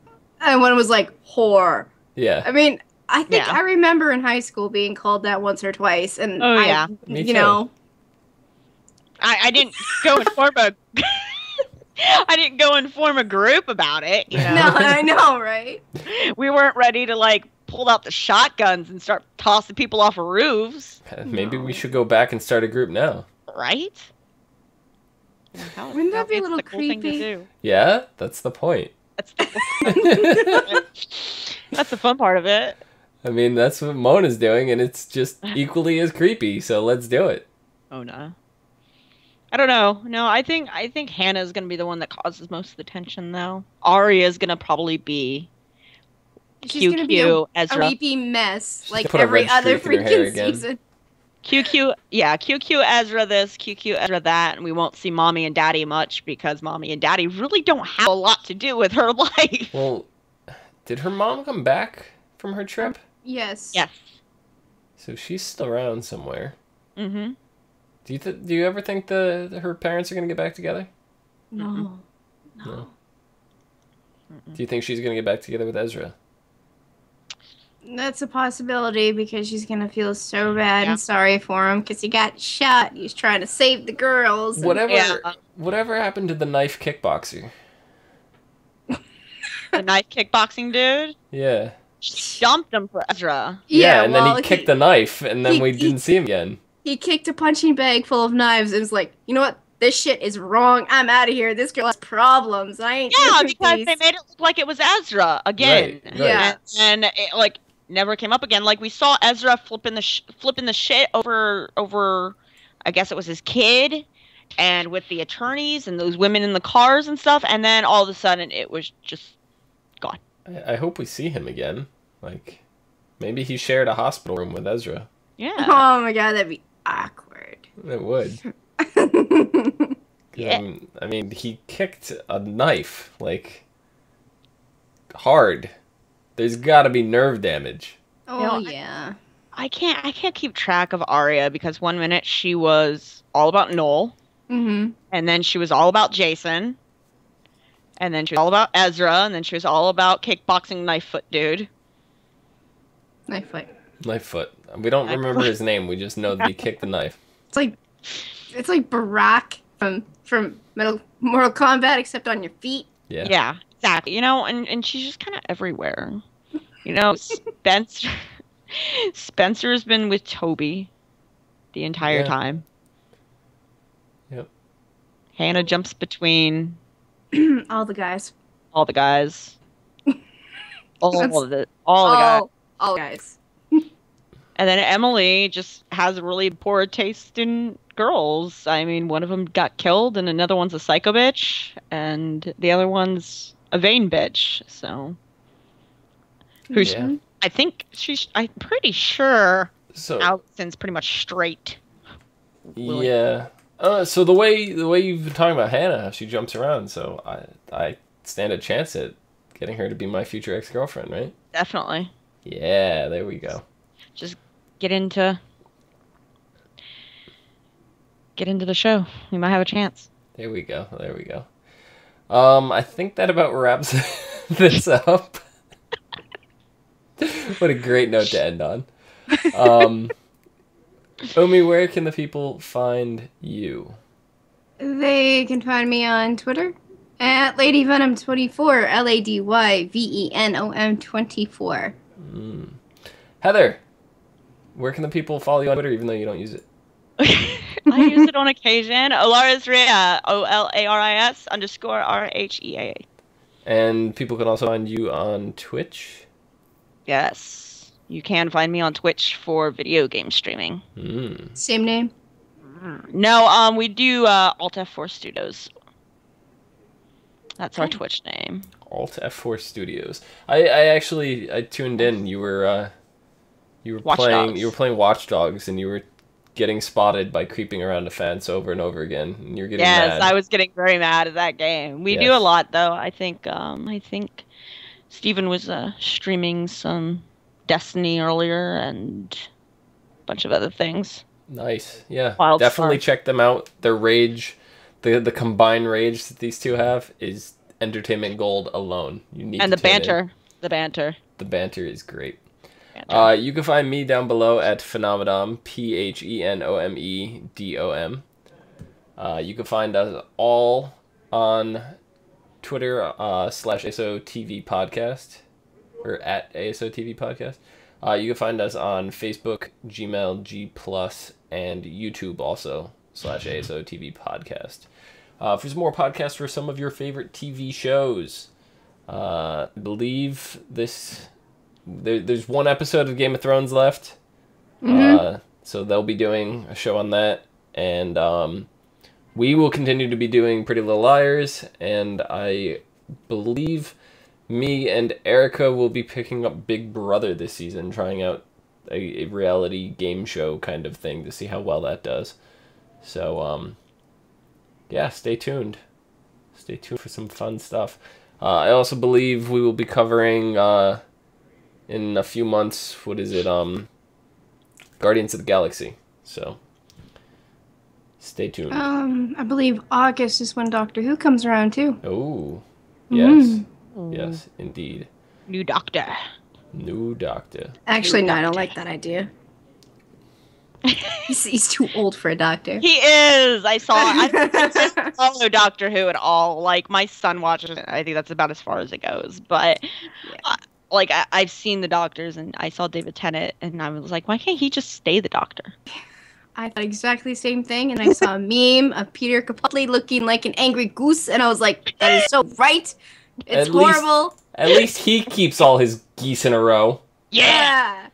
And one was like, whore. Yeah. I mean, I think I remember in high school being called that once or twice. And Me too. I didn't go and form a... I didn't go and form a group about it. No, I know, right? We weren't ready to, like, pull out the shotguns and start tossing people off of roofs. Maybe we should go back and start a group now. Right? Wouldn't that be a little creepy? Yeah, that's the point. That's the fun part of it. I mean, that's what Mona's doing, and it's just equally as creepy, so let's do it. Oh, no. I don't know. No, I think Hannah's going to be the one that causes most of the tension, though. Arya's going to probably be She's going to be a Ezra. creepy mess, like every other freaking season. QQ Ezra this, QQ Ezra that, and we won't see Mommy and Daddy much because Mommy and Daddy really don't have a lot to do with her life. Well, did her mom come back from her trip? Yes. Yes. So she's still around somewhere. Mm-hmm. Do you ever think her parents are going to get back together? No. Do you think she's going to get back together with Ezra? That's a possibility, because she's going to feel so bad and sorry for him because he got shot. He was trying to save the girls. Whatever happened to the knife kickboxer? The knife kickboxing dude? Yeah. She dumped him for Ezra. Yeah, and then he kicked the knife, and then we didn't see him again. He kicked a punching bag full of knives and was like, you know what? This shit is wrong. I'm out of here. This girl has problems. I ain't because they made it look like it was Ezra again. Right. Yeah. And it, like, never came up again. Like, we saw Ezra flipping the shit over, I guess it was his kid, and with the attorneys and those women in the cars and stuff, and then all of a sudden it was just gone. I hope we see him again. Like, Maybe he shared a hospital room with Ezra. Yeah. Oh my god, that'd be awkward. It would. Yeah. I mean, he kicked a knife, like, hard. There's gotta be nerve damage. Oh yeah. I can't keep track of Arya because one minute she was all about Noel, Mm-hmm. and then she was all about Jason, and then she was all about Ezra, and then she was all about kickboxing knife foot dude. Knife fight. Knife foot. We don't remember his name. We just know that he kicked the knife. It's like Barack from Mortal Kombat, except on your feet. Yeah. Yeah, exactly. You know, and she's just kind of everywhere. You know, Spencer's been with Toby the entire time. Yep. Hannah jumps between All the guys. all the guys. all the guys. All guys. And then Emily just has a really poor taste in girls. I mean, one of them got killed, and another one's a psycho bitch, and the other one's a vain bitch. So, who's Yeah. I'm pretty sure So Alison's pretty much straight. yeah. So the way you've been talking about Hannah, how she jumps around, so I stand a chance at getting her to be my future ex-girlfriend, right? Definitely. Yeah, there we go. Just get into the show. We might have a chance. There we go. There we go. I think that about wraps this up. What a great note to end on. Omi, where can the people find you? They can find me on Twitter at LadyVenom24, LadyVenom24. Heather, where can the people follow you on Twitter, even though you don't use it? I use it on occasion. Olaris Rhea, OLARIS_RHEA. And people can also find you on Twitch. Yes. You can find me on Twitch for video game streaming. Same name? No, we do Alt F4 Studios. That's our Twitch name. Alt F4 Studios. I tuned in. You were playing Watch Dogs, and you were getting spotted by creeping around a fence over and over again, and you're getting mad. Yes, I was getting very mad at that game. We do a lot though. I think Steven was streaming some Destiny earlier and a bunch of other things. Nice. Yeah. Wild Definitely Star. check them out. Their rage, the combined rage that these two have is entertainment gold alone. You need And to the tune in. banter. The banter. The banter is great. Banter. You can find me down below at Phenomedom, PHENOMEDOM. You can find us all on Twitter /ASOTV podcast, or at ASOTV podcast. You can find us on Facebook, Gmail, G+, and YouTube also /ASOTV podcast. For some more podcasts for some of your favorite TV shows. I believe there's one episode of Game of Thrones left. So they'll be doing a show on that. And we will continue to be doing Pretty Little Liars. And I believe me and Erica will be picking up Big Brother this season, trying out a reality game show kind of thing to see how well that does. So, yeah, stay tuned. Stay tuned for some fun stuff. I also believe we will be covering, in a few months, Guardians of the Galaxy. So, stay tuned. I believe August is when Doctor Who comes around too. Oh, yes. Yes, indeed. New Doctor. New Doctor. Actually, no, I don't like that idea. He's too old for a doctor. He is. I don't follow Doctor Who at all. Like, my son watches it. I think that's about as far as it goes. But, I've seen the Doctors, and I saw David Tennant, and I was like, why can't he just stay the Doctor? I thought exactly the same thing, and I saw a meme of Peter Capaldi looking like an angry goose, and I was like, that is so right. It's horrible. At least he keeps all his geese in a row. Yeah!